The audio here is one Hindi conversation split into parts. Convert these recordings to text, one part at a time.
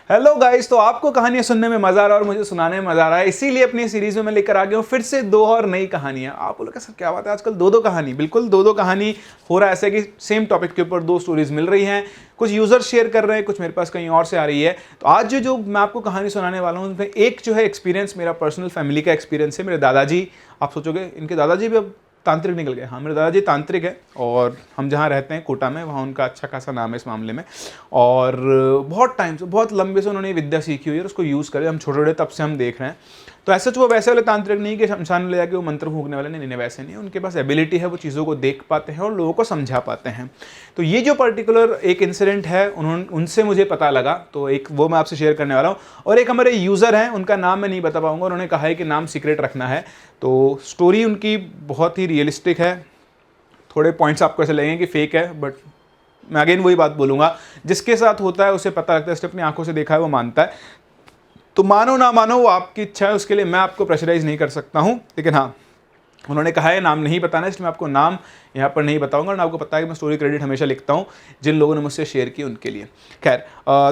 हेलो गाइस, तो आपको कहानियां सुनने में मजा आ रहा है और मुझे सुनाने में मजा आ रहा है, इसीलिए अपनी सीरीज में मैं लेकर आ गया हूँ फिर से दो और नई कहानियां। आप बोलोगे सर क्या बात है, आजकल दो दो कहानी, बिल्कुल दो दो कहानी हो रहा है। ऐसे कि सेम टॉपिक के ऊपर दो स्टोरीज मिल रही हैं, कुछ यूजर शेयर कर रहे हैं, कुछ मेरे पास कहीं और से आ रही है। तो आज जो मैं आपको कहानी सुनाने वाला हूँ, उसमें एक जो है एक्सपीरियंस मेरा पर्सनल फैमिली का एक्सपीरियंस है। मेरे दादाजी, आप सोचोगे इनके दादाजी भी अब तांत्रिक निकल गए। हाँ, मेरे दादाजी तांत्रिक है और हम जहाँ रहते हैं कोटा में, वहाँ उनका अच्छा खासा नाम है इस मामले में। और बहुत टाइम से, बहुत लंबे से उन्होंने विद्या सीखी हुई है और उसको यूज़ करे। हम छोटे छोटे तब से हम देख रहे हैं। तो ऐसे तो वो वैसे वाले तांत्रिक नहीं कि शमशान में ले जाके वो मंत्र फूकने वाले, नहीं नहीं वैसे नहीं। उनके पास एबिलिटी है, वो चीज़ों को देख पाते हैं और लोगों को समझा पाते हैं। तो ये जो पर्टिकुलर एक इंसिडेंट है, उनसे मुझे पता लगा, तो एक वो मैं आपसे शेयर करने वाला हूँ। और एक हमारे यूज़र हैं, उनका नाम मैं नहीं बता पाऊंगा, उन्होंने कहा है कि नाम सीक्रेट रखना है। तो स्टोरी उनकी बहुत ही रियलिस्टिक है। थोड़े पॉइंट्स आपको ऐसे लगेंगे कि फेक है, बट मैं अगेन वही बात बोलूँगा, जिसके साथ होता है उसे पता लगता है, उसने अपनी आंखों से देखा है वो मानता है। तो मानो ना मानो वो आपकी इच्छा है, उसके लिए मैं आपको प्रेशराइज नहीं कर सकता हूँ। लेकिन हाँ, उन्होंने कहा है नाम नहीं बताना, इसलिए मैं आपको नाम यहाँ पर नहीं बताऊंगा। और आपको पता है कि मैं स्टोरी क्रेडिट हमेशा लिखता हूँ जिन लोगों ने मुझसे शेयर की उनके लिए। खैर,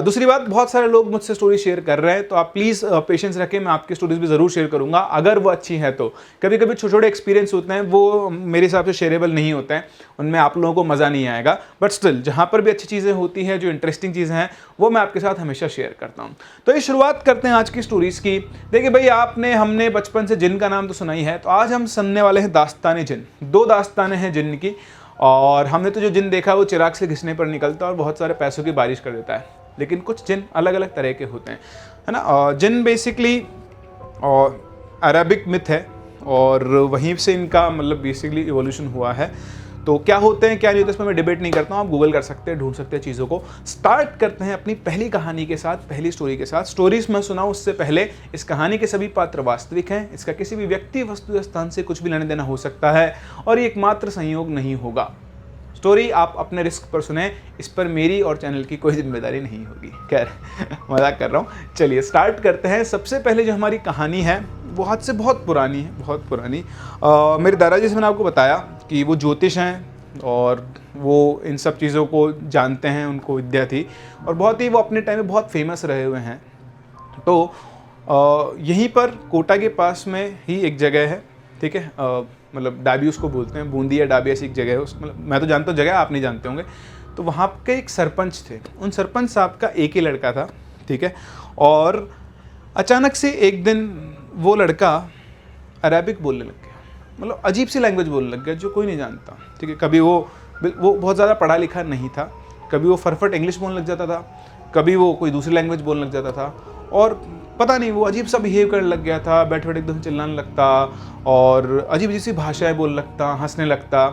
दूसरी बात, बहुत सारे लोग मुझसे स्टोरी शेयर कर रहे हैं, तो आप प्लीज़ पेशेंस रखें, मैं आपकी स्टोरीज भी ज़रूर शेयर करूँगा अगर वो अच्छी है तो। कभी कभी छोटे छोटे एक्सपीरियंस होते हैं, वो मेरे हिसाब से शेयरेबल नहीं होते हैं, उनमें आप लोगों को मज़ा नहीं आएगा। बट स्टिल, जहाँ पर भी अच्छी चीज़ें होती हैं, जो इंटरेस्टिंग चीज़ें हैं, वो मैं आपके साथ हमेशा शेयर करता हूँ। तो ये शुरुआत करते हैं आज की स्टोरीज़ की। देखिए भाई, हमने बचपन से जिन का नाम तो सुना ही है, तो आज हम सुनने वाले हैं दास्तान जिन। दो दास्तानें हैं जिन की। और हमने तो जो जिन देखा वो चिराग से घिसने पर निकलता है और बहुत सारे पैसों की बारिश कर देता है। लेकिन कुछ जिन अलग अलग तरह के होते हैं, है ना। जिन बेसिकली अरबिक मिथ है और वहीं से इनका मतलब बेसिकली इवोल्यूशन हुआ है। तो क्या होते हैं क्या नहीं होते, इसमें मैं डिबेट नहीं करता हूँ, आप गूगल कर सकते हैं, ढूंढ सकते हैं चीज़ों को। स्टार्ट करते हैं अपनी पहली कहानी के साथ, पहली स्टोरी के साथ। स्टोरीज मैं सुनाऊँ उससे पहले, इस कहानी के सभी पात्र वास्तविक हैं, इसका किसी भी व्यक्ति, वस्तु या स्थान से कुछ भी लेना देना हो सकता है और ये एकमात्र संयोग नहीं होगा। स्टोरी आप अपने रिस्क पर सुने, इस पर मेरी और चैनल की कोई जिम्मेदारी नहीं होगी। खैर मजाक कर रहा हूँ। चलिए स्टार्ट करते हैं। सबसे पहले जो हमारी कहानी है वो हद से बहुत पुरानी है, बहुत पुरानी। मेरे दादाजी से मैंने आपको बताया कि वो ज्योतिष हैं और वो इन सब चीज़ों को जानते हैं, उनको विद्या थी और बहुत ही वो अपने टाइम में बहुत फेमस रहे हुए हैं। तो यहीं पर कोटा के पास में ही एक जगह है, ठीक है, मतलब डाबी उसको बोलते हैं, बूंदी या डाबी ऐसी एक जगह है। उस मतलब मैं तो जानता हूँ जगह, आप नहीं जानते होंगे। तो वहाँ के एक सरपंच थे, उन सरपंच साहब का एक ही लड़का था, ठीक है। और अचानक से एक दिन वो लड़का अरेबिक बोलने लग गया, मतलब अजीब सी लैंग्वेज बोलने लग गया जो कोई नहीं जानता, ठीक है। कभी वो बहुत ज़्यादा पढ़ा लिखा नहीं था, कभी वो फरफट इंग्लिश बोलने लग जाता था, कभी वो कोई दूसरी लैंग्वेज बोलने लग जाता था। और पता नहीं वो अजीब सा बिहेव करने लग गया था, बैठ बैठ एकदम चिल्लाने लगता और अजीब अजीब सी भाषाएं बोलने लगता, हंसने लगता।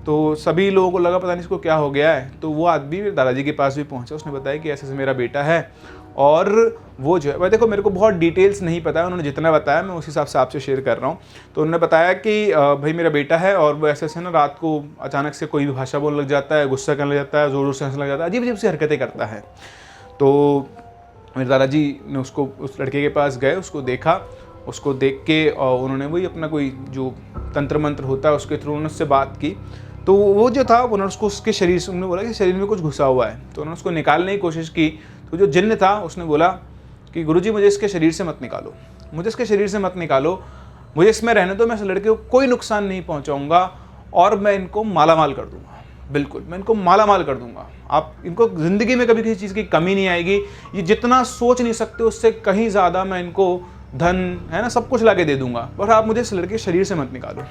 तो सभी लोगों को लगा पता नहीं इसको क्या हो गया है। तो वो आदमी दादाजी के पास भी पहुंचा, उसने बताया कि ऐसे ऐसे मेरा बेटा है। और वो जो है, भाई देखो मेरे को बहुत डिटेल्स नहीं पता है, उन्होंने जितना बताया मैं उस हिसाब से आपसे शेयर कर रहा हूँ। तो उन्होंने बताया कि भाई मेरा बेटा है और वो ऐसे ऐसे ना रात को अचानक से कोई भी भाषा बोलने लग जाता है, गुस्सा करने लग जाता है, ज़ोर ज़ोर से हंसने लग जाता है, अजीब अजीब सी हरकतें करता है। तो मेरे दादाजी ने उसको, उस लड़के के पास गए, उसको देखा, उसको देख के उन्होंने वही अपना कोई जो तंत्र मंत्र होता है उसके थ्रू उन्होंने उससे बात की। तो वो जो था उन्होंने उसको उसके शरीर से, उन्होंने बोला कि शरीर में कुछ घुसा हुआ है। तो उन्होंने उसको निकालने की कोशिश की। तो जो जिन्न था उसने बोला कि गुरुजी मुझे इसके शरीर से मत निकालो, मुझे इसके शरीर से मत निकालो, मुझे इसमें रहने दो, मैं इस लड़के को कोई नुकसान नहीं पहुँचाऊँगा और मैं इनको माला माल कर दूँगा। बिल्कुल, मैं इनको माला माल कर दूंगा, आप इनको ज़िंदगी में कभी किसी चीज़ की कमी नहीं आएगी। ये जितना सोच नहीं सकते उससे कहीं ज़्यादा मैं इनको धन, है ना, सब कुछ ला के दे दूंगा, और आप मुझे इस लड़के के शरीर से मत निकालो।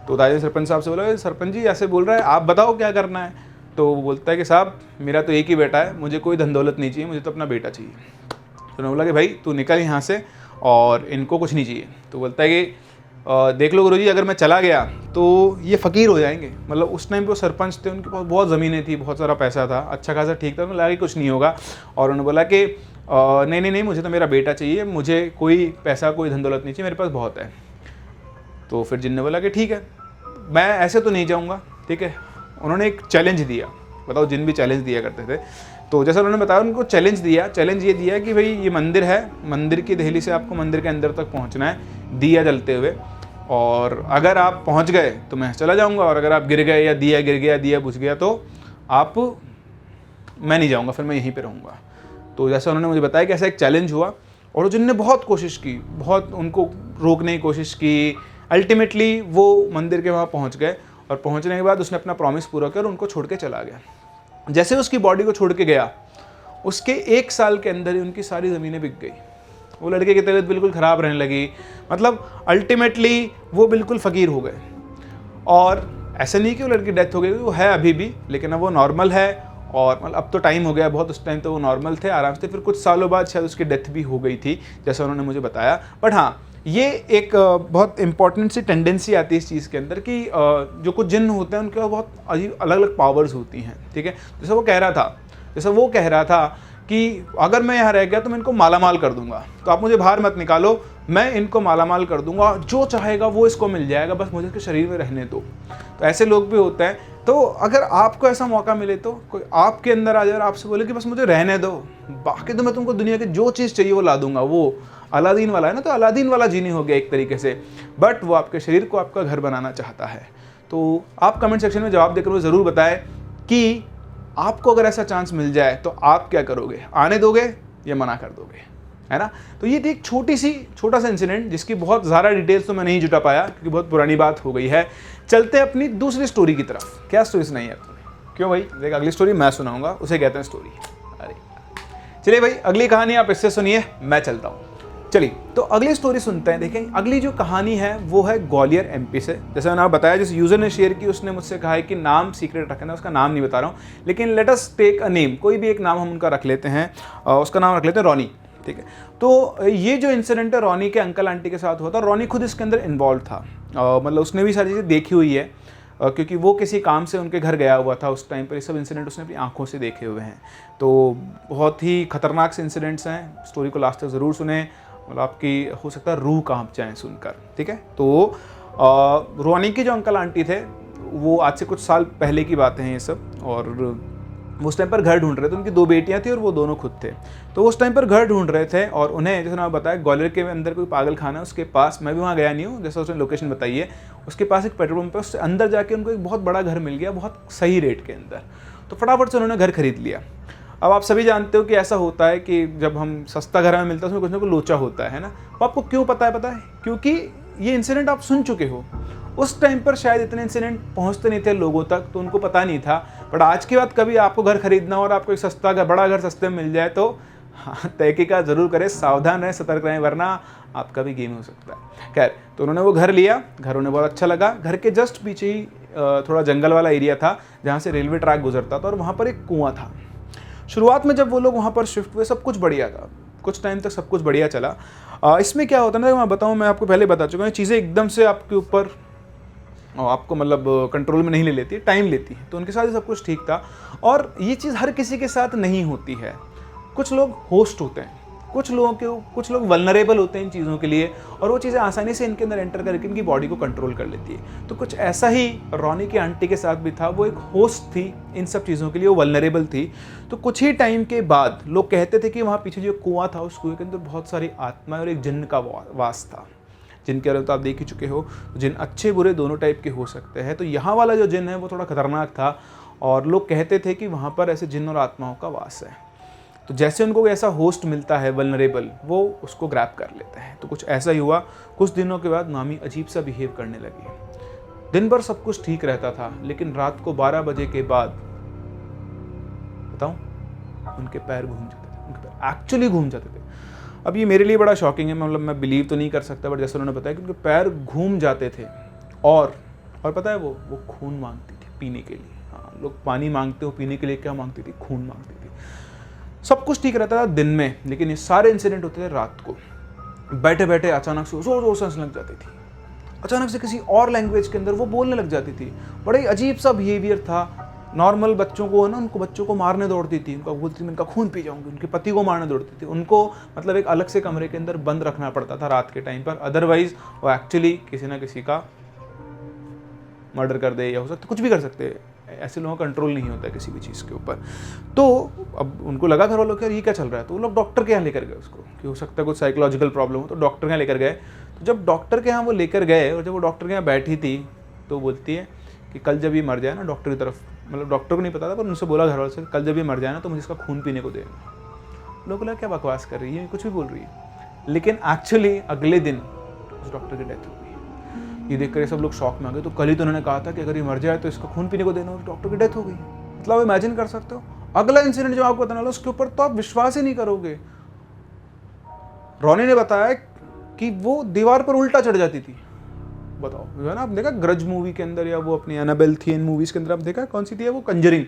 तो दादाजी सरपंच साहब से बोला, सरपंच जी ऐसे बोल रहा है, आप बताओ क्या करना है। तो वो बोलता है कि साहब मेरा तो एक ही बेटा है, मुझे कोई धन दौलत नहीं चाहिए, मुझे तो अपना बेटा चाहिए। तो उन्होंने बोला कि भाई तू निकल यहाँ से और इनको कुछ नहीं चाहिए। तो बोलता है कि देख लो गुरुजी, अगर मैं चला गया तो ये फ़कीर हो जाएंगे। मतलब उस टाइम पे वो सरपंच थे, उनके पास बहुत ज़मीनें थी, बहुत सारा पैसा था, अच्छा खासा ठीक था। उन्हें लगा कि कुछ नहीं होगा और उन्होंने बोला कि नहीं नहीं नहीं, मुझे तो मेरा बेटा चाहिए, मुझे कोई पैसा कोई धन दौलत नहीं चाहिए, मेरे पास बहुत है। तो फिर जिन ने बोला कि ठीक है, मैं ऐसे तो नहीं जाऊँगा, ठीक है। उन्होंने एक चैलेंज दिया, बताओ जिन भी चैलेंज दिया करते थे। तो जैसा उन्होंने बताया, उनको चैलेंज दिया, चैलेंज ये दिया कि भाई ये मंदिर है, मंदिर की दहली से आपको मंदिर के अंदर तक पहुँचना है दिया जलते हुए, और अगर आप पहुंच गए तो मैं चला जाऊंगा, और अगर आप गिर गए या दिया गिर गया, दिया बुझ गया, तो आप, मैं नहीं जाऊंगा, फिर मैं यहीं पे रहूंगा। तो जैसा उन्होंने मुझे बताया कि ऐसा एक चैलेंज हुआ और जिनने बहुत कोशिश की, बहुत उनको रोकने की कोशिश की, अल्टीमेटली वो मंदिर के वहाँ पहुँच गए और पहुँचने के बाद उसने अपना प्रॉमिस पूरा किया और उनको छोड़ के चला गया। जैसे उसकी बॉडी को छोड़ के गया, उसके 1 साल के अंदर ही उनकी सारी ज़मीनें बिक गई। वो लड़के की तबीयत बिल्कुल ख़राब रहने लगी, मतलब अल्टीमेटली वो बिल्कुल फ़कीर हो गए। और ऐसा नहीं कि वो लड़की डेथ हो गई, वो है अभी भी, लेकिन अब वो नॉर्मल है और मतलब अब तो टाइम हो गया बहुत, उस टाइम तो वो नॉर्मल थे आराम से। फिर कुछ सालों बाद शायद उसकी डेथ भी हो गई थी, जैसा उन्होंने मुझे बताया। बट हाँ, ये एक बहुत इंपॉर्टेंट सी टेंडेंसी आती है इस चीज़ के अंदर कि जो कुछ जिन्न होते हैं उनके बहुत अजीब अलग अलग पावर्स होती हैं, ठीक है। जैसा वो कह रहा था कि अगर मैं यहाँ रह गया तो मैं इनको मालामाल कर दूंगा, तो आप मुझे बाहर मत निकालो, मैं इनको मालामाल कर दूंगा, जो चाहेगा वो इसको मिल जाएगा, बस मुझे इसके शरीर में रहने दो। तो ऐसे लोग भी होते हैं। तो अगर आपको ऐसा मौका मिले तो कोई आपके अंदर आ जाए और आपसे बोले कि बस मुझे रहने दो, बाकी तो मैं तुमको दुनिया की जो चीज़ चाहिए वो ला दूंगा, वो अलादीन वाला है ना, तो अलादीन वाला जीनी हो गया एक तरीके से, बट वो आपके शरीर को आपका घर बनाना चाहता है। तो आप कमेंट सेक्शन में जवाब देकर मुझे ज़रूर बताएं कि आपको अगर ऐसा चांस मिल जाए तो आप क्या करोगे, आने दोगे या मना कर दोगे, है ना। तो ये थी एक छोटा सा इंसिडेंट जिसकी बहुत ज़्यादा डिटेल्स तो मैं नहीं जुटा पाया क्योंकि बहुत पुरानी बात हो गई है। चलते हैं अपनी दूसरी स्टोरी की तरफ। क्या स्टोरी सुनाई है तुमने? क्यों भाई, देख अगली स्टोरी मैं सुनाऊंगा, उसे कहते हैं स्टोरी। अरे चलिए भाई, अगली कहानी आप इससे सुनिए, मैं चलता हूँ। चलिए तो अगली स्टोरी सुनते हैं। देखें अगली जो कहानी है वो है ग्वालियर एमपी से। जैसे मैंने आपको बताया, जिस यूज़र ने शेयर की उसने मुझसे कहा है कि नाम सीक्रेट रखना, उसका नाम नहीं बता रहा हूँ, लेकिन let us take a name, कोई भी एक नाम हम उनका रख लेते हैं, उसका नाम रख लेते हैं रॉनी, ठीक है। तो ये जो इंसिडेंट है रॉनी के अंकल आंटी के साथ हुआ था। रॉनी खुद इसके अंदर इन्वॉल्व था, मतलब उसने भी सारी चीज़ें देखी हुई है क्योंकि वो किसी काम से उनके घर गया हुआ था उस टाइम पर। ये सब इंसिडेंट उसने अपनी आंखों से देखे हुए हैं। तो बहुत ही खतरनाक से इंसिडेंट्स हैं, स्टोरी को लास्ट तक ज़रूर सुने, मतलब आपकी हो सकता है रूह कांप जाए सुनकर, ठीक है। तो रोनी की जो अंकल आंटी थे वो आज से कुछ साल पहले की बातें हैं ये सब, और वो उस टाइम पर घर ढूंढ रहे थे। उनकी 2 बेटियां थी और वो दोनों खुद थे। तो वो उस टाइम पर घर ढूंढ रहे थे और उन्हें, जैसे मैंने बताया, ग्वालियर के अंदर कोई पागल खाना है उसके पास, मैं भी वहाँ गया नहीं हूँ, जैसा उसने लोकेशन बताई है, उसके पास एक पेट्रोल पंप है, उससे अंदर जाके उनको एक बहुत बड़ा घर मिल गया बहुत सही रेट के अंदर। तो फटाफट से उन्होंने घर खरीद लिया। अब आप सभी जानते हो कि ऐसा होता है कि जब हम सस्ता घर हमें मिलता है उसमें कुछ ना कुछ लोचा होता है ना। वो आपको क्यों पता है? क्योंकि ये इंसिडेंट आप सुन चुके हो। उस टाइम पर शायद इतने इंसिडेंट पहुंचते नहीं थे लोगों तक, तो उनको पता नहीं था। बट आज के बाद कभी आपको घर खरीदना और आपको एक सस्ता घर, बड़ा घर सस्ते में मिल जाए तो हाँ, तहकीकात ज़रूर करें, सावधान रहें, सतर्क रहें, वरना आपका भी गेम हो सकता है। खैर, तो उन्होंने वो घर लिया, घर उन्हें बहुत अच्छा लगा। घर के जस्ट पीछे ही थोड़ा जंगल वाला एरिया था जहाँ से रेलवे ट्रैक गुजरता था और वहाँ पर एक कुआँ था। शुरुआत में जब वो लोग वहाँ पर शिफ्ट हुए सब कुछ बढ़िया था, कुछ टाइम तक सब कुछ बढ़िया चला। इसमें क्या होता है ना, मैं बताऊँ, मैं आपको पहले बता चुका हूँ, चीज़ें एकदम से आपके ऊपर आपको मतलब कंट्रोल में नहीं ले लेती, टाइम लेती है। तो उनके साथ सब कुछ ठीक था और ये चीज़ हर किसी के साथ नहीं होती है। कुछ लोग होस्ट होते हैं, कुछ लोग वल्नरेबल होते हैं इन चीज़ों के लिए, और वो चीज़ें आसानी से इनके अंदर एंटर करके इनकी बॉडी को कंट्रोल कर लेती है। तो कुछ ऐसा ही रॉनी की आंटी के साथ भी था। वो एक होस्ट थी इन सब चीज़ों के लिए, वो वल्नरेबल थी। तो कुछ ही टाइम के बाद लोग कहते थे कि वहाँ पीछे जो कुआं था उस कुएं के अंदर बहुत सारी आत्माएं और एक जिन्न का वास था। जिन के बारे में तो आप देख ही चुके हो, जिन अच्छे बुरे दोनों टाइप के हो सकते हैं। तो यहाँ वाला जो जिन है वो थोड़ा खतरनाक था और लोग कहते थे कि वहाँ पर ऐसे जिन और आत्माओं का वास है। तो जैसे उनको ऐसा होस्ट मिलता है वल्नरेबल, वो उसको ग्रैब कर लेते हैं। तो कुछ ऐसा ही हुआ। कुछ दिनों के बाद मामी अजीब सा बिहेव करने लगी। दिन भर सब कुछ ठीक रहता था, लेकिन रात को 12 बजे के बाद बताऊं, उनके पैर घूम जाते थे। उनके पैर एक्चुअली घूम जाते थे। अब ये मेरे लिए बड़ा शॉकिंग है, मतलब मैं बिलीव तो नहीं कर सकता, बट जैसे उन्होंने बताया कि उनके पैर घूम जाते थे और पता है वो खून मांगती थी पीने के लिए। हाँ, लोग पानी मांगते हो, पीने के लिए क्या मांगती थी? खून मांगती थी। सब कुछ ठीक रहता था दिन में, लेकिन ये सारे इंसिडेंट होते थे रात को। बैठे बैठे अचानक से जोर जोर से हंसने लग जाती थी, अचानक से किसी और लैंग्वेज के अंदर वो बोलने लग जाती थी। बड़ा ही अजीब सा बिहेवियर था। नॉर्मल बच्चों को ना, उनको बच्चों को मारने दौड़ती थी, उनका बोलती थी मैं इनका खून पी जाऊंगी। उनके पति को मारने दौड़ती थी। उनको मतलब एक अलग से कमरे के अंदर बंद रखना पड़ता था रात के टाइम पर, अदरवाइज वो एक्चुअली किसी ना किसी का मर्डर कर दे, या हो सकता कुछ भी कर सकते। ऐसे लोगों का कंट्रोल नहीं होता है किसी भी चीज़ के ऊपर। तो अब उनको लगा घर वालों के ये क्या चल रहा है, तो वो लोग डॉक्टर के यहाँ लेकर गए उसको, कि हो सकता है कुछ साइकोलॉजिकल प्रॉब्लम हो। तो डॉक्टर के यहाँ लेकर गए। तो जब डॉक्टर के यहाँ वो लेकर गए और जब वो डॉक्टर के यहाँ बैठी थी तो बोलती है कि कल जब ये मर जाए ना, डॉक्टर की तरफ, मतलब डॉक्टर को नहीं पता था पर उनसे बोला घर वालों से, कल जब ये मर जाए ना तो मुझे इसका खून पीने को देगा। लोगों को लगा क्या बकवास कर रही है, कुछ भी बोल रही है। लेकिन एक्चुअली अगले दिन उस डॉक्टर की डेथ हो गई। ये देखकर ये सब लोग शॉक में आ गए। तो कल ही तो उन्होंने कहा था कि अगर ये मर जाए तो इसका खून पीने को देना, और डॉक्टर की डेथ हो गई। मतलब इमेजिन कर सकते हो, अगला इंसिडेंट जो आपको बताने वाला उसके ऊपर तो आप विश्वास ही नहीं करोगे। रोनी ने बताया कि वो दीवार पर उल्टा चढ़ जाती थी। बताओ, जो है ना, आप देखा ग्रज मूवी के अंदर, या वो अपनी एनाबेल थी इन मूवीज के अंदर, आप देखा कौन सी थी वो, कंजरिंग,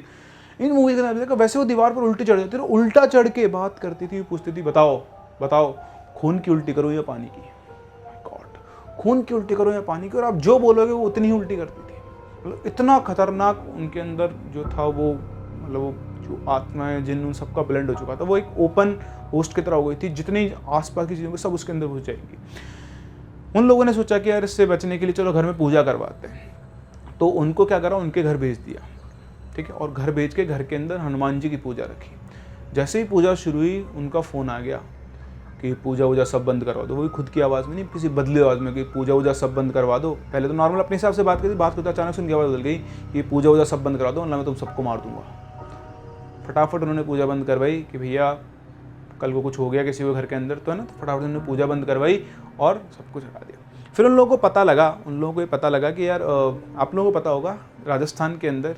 इन मूवीज के अंदर देखा, वैसे वो दीवार पर उल्टी चढ़ जाती थी, उल्टा चढ़ के बात करती थी, पूछती थी बताओ खून की उल्टी करूं या पानी की। गॉड, खून की उल्टी करूं या पानी की, और आप जो बोलोगे वो उतनी ही उल्टी करती थी। मतलब इतना खतरनाक उनके अंदर जो था वो, मतलब वो जो आत्माएं जिन उन सबका ब्लेंड हो चुका था। वो एक ओपन होस्ट की तरह हो गई थी, जितनी आसपास की चीज़ों को सब उसके अंदर घुस जाएंगी। उन लोगों ने सोचा कि यार इससे बचने के लिए चलो घर में पूजा करवाते हैं। तो उनको क्या करा, उनके घर भेज दिया, ठीक है, और घर भेज के घर के अंदर हनुमान जी की पूजा रखी। जैसे ही पूजा शुरू हुई उनका फ़ोन आ गया कि पूजा वूजा सब बंद करवा दो। वो भी खुद की आवाज़ में नहीं, किसी बदली आवाज़ में, कि पूजा वूजा सब बंद करवा दो। पहले तो नॉर्मल अपने हिसाब से बात करी, बात करते अचानक से उनकी आवाज़ बदल गई कि पूजा वूजा सब बंद करा दो, वरना मैं तुम सबको मार दूंगा। फटाफट उन्होंने पूजा बंद करवाई कि भैया कल को कुछ हो गया किसी को घर के अंदर तो है ना, तो फटाफट उन्होंने पूजा बंद करवाई और सब कुछ हटा दिया। फिर उन लोगों को ये पता लगा कि यार आप लोगों को पता होगा राजस्थान के अंदर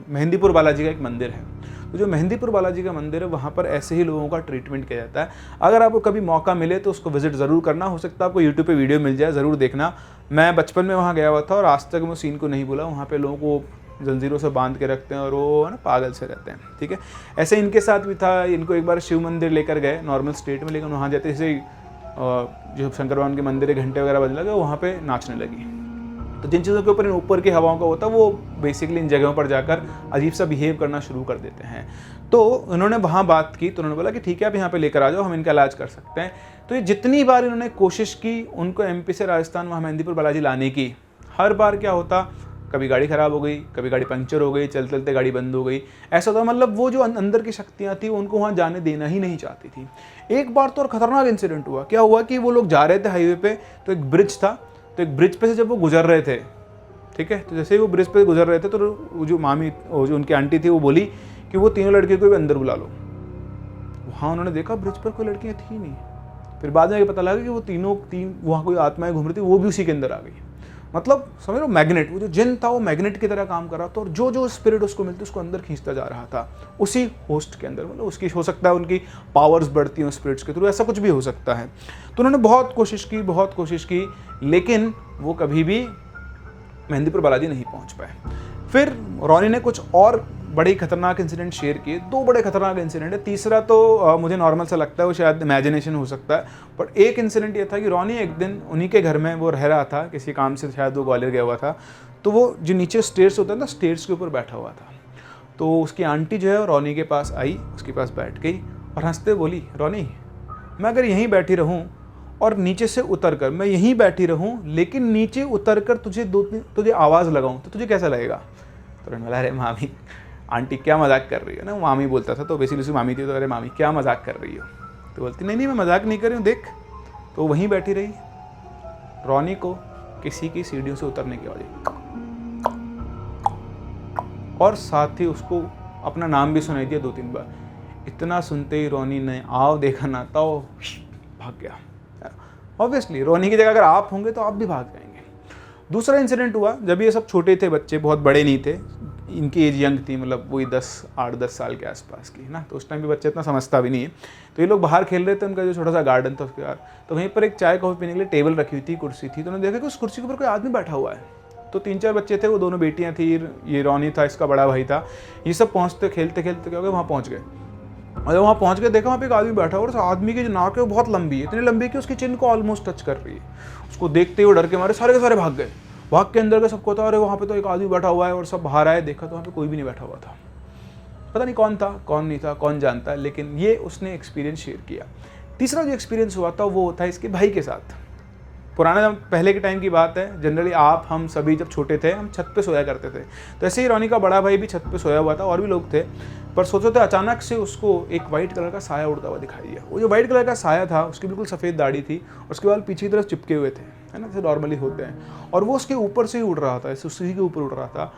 मेहंदीपुर बालाजी का एक मंदिर है। तो जो मेहंदीपुर बालाजी का मंदिर है वहाँ पर ऐसे ही लोगों का ट्रीटमेंट किया जाता है। अगर आपको कभी मौका मिले तो उसको विजिट ज़रूर करना। हो सकता है आपको यूट्यूब पे वीडियो मिल जाए, ज़रूर देखना। मैं बचपन में वहाँ गया हुआ था और आज तक मैं सीन को नहीं भूला। वहाँ पे लोगों को जंजीरों से बांध के रखते हैं और वो है ना पागल से रहते हैं, ठीक है। ऐसे इनके साथ भी था। इनको एक बार शिव मंदिर लेकर गए नॉर्मल स्टेट में, लेकिन वहाँ जाते जैसे जो शंकर भगवान के मंदिर है, घंटे वगैरह बजने लगे, वहाँ पे नाचने लगी। तो जिन चीज़ों के ऊपर इन ऊपर की हवाओं का होता है वो बेसिकली इन जगहों पर जाकर अजीब सा बिहेव करना शुरू कर देते हैं। तो उन्होंने वहाँ बात की तो उन्होंने बोला कि ठीक है आप यहाँ पे लेकर आ जाओ, हम इनका इलाज कर सकते हैं। तो ये जितनी बार इन्होंने कोशिश की उनको एमपी से राजस्थान वहाँ मेहंदीपुर बालाजी लाने की, हर बार क्या होता, कभी गाड़ी ख़राब हो गई, कभी गाड़ी पंचर हो गई, चलते चलते गाड़ी बंद हो गई, ऐसा होता। मतलब वो जो अंदर की शक्तियाँ थी उनको वहाँ जाने देना ही नहीं चाहती थी। एक बार तो और ख़तरनाक इंसिडेंट हुआ। क्या हुआ कि वो लोग जा रहे थे हाईवे पे, तो एक ब्रिज था, तो एक ब्रिज पे से जब वो गुजर रहे थे, ठीक है, तो जैसे ही वो ब्रिज पे गुजर रहे थे तो वो जो मामी, वो जो उनकी आंटी थी, वो बोली कि वो तीनों लड़कियों को भी अंदर बुला लो। वहाँ उन्होंने देखा ब्रिज पर कोई लड़कियाँ थी नहीं। फिर बाद में पता लगा कि वो तीन वहाँ कोई आत्माएं घूम रही थी, वो भी उसी के अंदर आ गई। मतलब समझ लो मैग्नेट, वो जो जिन था वो मैग्नेट की तरह काम कर रहा था और जो जो स्पिरिट उसको मिलती उसको अंदर खींचता जा रहा था उसी होस्ट के अंदर। मतलब उसकी हो सकता है उनकी पावर्स बढ़ती हैं स्पिरिट्स के थ्रू, ऐसा कुछ भी हो सकता है। तो उन्होंने बहुत कोशिश की, लेकिन वो कभी भी मेहंदीपुर बालाजी नहीं पहुंच पाए। फिर रोनी ने कुछ और बड़े खतरनाक इंसिडेंट शेयर किए। 2 बड़े खतरनाक इंसिडेंट है, तीसरा तो मुझे नॉर्मल सा लगता है, वो शायद इमेजिनेशन हो सकता है। बट एक इंसिडेंट ये था कि रोनी एक दिन उन्हीं के घर में वो रह रहा था, किसी काम से शायद वो ग्वालियर गया हुआ था। तो वो जो नीचे स्टेयर्स होता है ना, स्टेयर्स के ऊपर बैठा हुआ था। तो उसकी आंटी जो है रोनी के पास आई, उसके पास बैठ गई और हंसते बोली, रोनी मैं अगर यहीं बैठी रहूँ और नीचे से उतर कर मैं यहीं बैठी रहूं, लेकिन नीचे उतर कर तुझे आवाज़ लगाऊं तो तुझे कैसा लगेगा? तो बोला अरे मामी, आंटी क्या मजाक कर रही हो ना, मामी बोलता था तो बेसिकली उसकी मामी थी। तो अरे मामी क्या मजाक कर रही हो? तो बोलती नहीं मैं मजाक नहीं कर रही हूँ, देख। तो वहीं बैठी रही। रोनी को किसी की सीढ़ियों से उतरने की आवाज़ और साथ ही उसको अपना नाम भी सुनाई दिया 2-3 बार। इतना सुनते ही रोनी ने आव देखा ना तो भाग गया। ऑब्वियसली रोनी की जगह अगर आप होंगे तो आप भी भाग जाएंगे। दूसरा इंसिडेंट हुआ जब ये सब छोटे थे बच्चे, बहुत बड़े नहीं थे, इनकी एज यंग थी, मतलब वही 8-10 साल के आसपास की ना। तो उस टाइम भी बच्चे इतना समझता भी नहीं है। तो ये लोग बाहर खेल रहे थे, उनका जो छोटा सा गार्डन था उसके बाहर। तो वहीं पर एक चाय कॉफ़ी पीने के लिए टेबल रखी हुई थी, कुर्सी थी। तो उन्होंने देखा कि उस कुर्सी के ऊपर कोई आदमी बैठा हुआ है। तो 3-4 बच्चे थे, वो दोनों बेटियाँ थी, ये रोनी था, इसका बड़ा भाई था। ये सब पहुँचते खेलते खेलते क्या हो गया, वहाँ पहुँच गए। और जब वहाँ पहुँच के देखा वहाँ पे एक आदमी बैठा हुआ और उस आदमी की जो नाक है वो बहुत लंबी है, इतनी लंबी कि उसकी चिन को ऑलमोस्ट टच कर रही है। उसको देखते हुए डर के मारे सारे के सारे भाग गए। भाग के अंदर के सबको था अरे वहाँ पे तो एक आदमी बैठा हुआ है, और सब बाहर आए, देखा तो वहाँ पे कोई भी नहीं बैठा हुआ था। पता नहीं कौन था कौन नहीं था, कौन जानता है, लेकिन ये उसने एक्सपीरियंस शेयर किया। तीसरा जो एक्सपीरियंस हुआ था वो था इसके भाई के साथ। पुराने पहले के टाइम की बात है, जनरली हम सभी जब छोटे थे हम छत पे सोया करते थे। तो ऐसे ही रोनी का बड़ा भाई भी छत पे सोया हुआ था, और भी लोग थे। पर सोचो तो अचानक से उसको एक वाइट कलर का साया उड़ता हुआ दिखाई दिया। वो जो वाइट कलर का साया था उसकी बिल्कुल सफ़ेद दाढ़ी थी, उसके बाल पीछे की तरफ चिपके हुए थे, है ना, जैसे नॉर्मली होते हैं। और वो उसके ऊपर से ही उड़ रहा था, ऐसे उसी के ऊपर उड़ रहा था।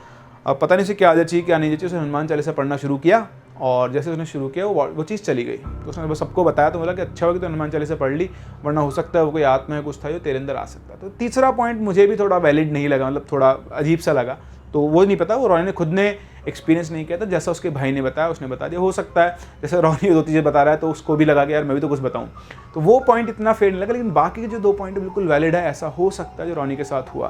अब पता नहीं से क्या आ जाची क्या नहीं जाची, उसे हनुमान चालीसा पढ़ना शुरू किया और जैसे उसने शुरू किया वो चीज़ चली गई। तो उसने बस सबको बताया, तो बोला कि अच्छा हो कि तो हनुमान चालीसा पढ़ ली, वरना हो सकता है वो कोई आत्मा है कुछ था जो तेरे अंदर आ सकता। तो तीसरा पॉइंट मुझे भी थोड़ा वैलिड नहीं लगा, मतलब थोड़ा अजीब सा लगा। तो वो नहीं पता, वो रॉनी ने खुद ने एक्सपीरियंस नहीं किया था, जैसा उसके भाई ने बताया उसने बता दिया। हो सकता है जैसे रॉनी 2 चीज़ें बता रहा है तो उसको भी लगा कि यार मैं भी तो कुछ बताऊं, तो वो पॉइंट इतना फेयर नहीं लगा। लेकिन बाकी के जो 2 पॉइंट बिल्कुल वैलिड है, ऐसा हो सकता है जो रॉनी के साथ हुआ।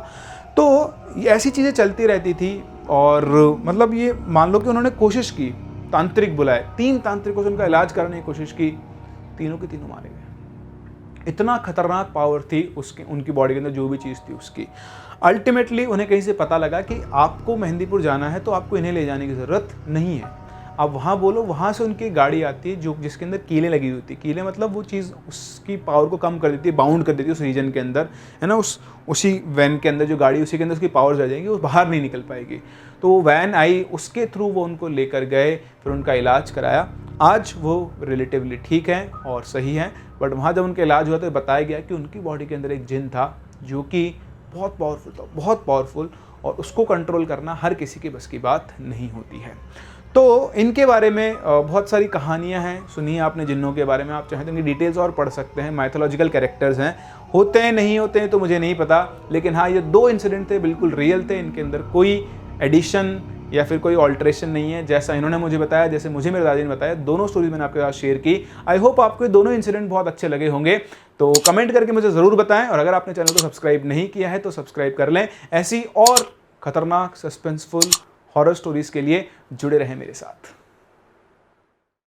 तो ऐसी चीज़ें चलती रहती थी। और मतलब ये मान लो कि उन्होंने कोशिश की, तांत्रिक बुलाए, 3 तांत्रिकों से उनका इलाज करने की कोशिश की, तीनों के तीनों मारे गए। इतना खतरनाक पावर थी उसकी, उनकी बॉडी के अंदर जो भी चीज़ थी उसकी। अल्टीमेटली उन्हें कहीं से पता लगा कि आपको मेहंदीपुर जाना है तो आपको इन्हें ले जाने की ज़रूरत नहीं है, आप वहाँ बोलो। वहाँ से उनकी गाड़ी आती है जो जिसके अंदर कीलें लगी हुई थी। कीलें मतलब वो चीज़ उसकी पावर को कम कर देती है, बाउंड कर देती है उस रीजन के अंदर, है ना। उसी वैन के अंदर जो गाड़ी, उसी के अंदर उसकी पावर आ जाएगी, वो बाहर नहीं निकल पाएगी। तो वो वैन आई, उसके थ्रू वो उनको लेकर गए, फिर उनका इलाज कराया। आज वो रिलेटिवली ठीक हैं और सही हैं। बट वहाँ जब उनका इलाज हुआ तो बताया गया कि उनकी बॉडी के अंदर एक जिन था जो कि बहुत पावरफुल था, बहुत पावरफुल, और उसको कंट्रोल करना हर किसी के बस की बात नहीं होती है। तो इनके बारे में बहुत सारी कहानियां हैं, सुनिए आपने जिन्नों के बारे में। आप चाहें तो इनकी डिटेल्स और पढ़ सकते हैं। माइथोलॉजिकल कैरेक्टर्स हैं, होते हैं नहीं होते हैं तो मुझे नहीं पता, लेकिन हाँ ये 2 इंसिडेंट थे, बिल्कुल रियल थे। इनके अंदर कोई एडिशन या फिर कोई ऑल्ट्रेशन नहीं है, जैसा इन्होंने मुझे बताया, जैसे मुझे मेरे दादी ने बताया। दोनों स्टोरीज मैंने आपके साथ शेयर की। आई होप आपको ये दोनों इंसिडेंट बहुत अच्छे लगे होंगे। तो कमेंट करके मुझे ज़रूर बताएं, और अगर आपने चैनल को सब्सक्राइब नहीं किया है तो सब्सक्राइब कर लें। ऐसी और खतरनाक सस्पेंसफुल हॉरर स्टोरीज के लिए जुड़े रहें मेरे साथ।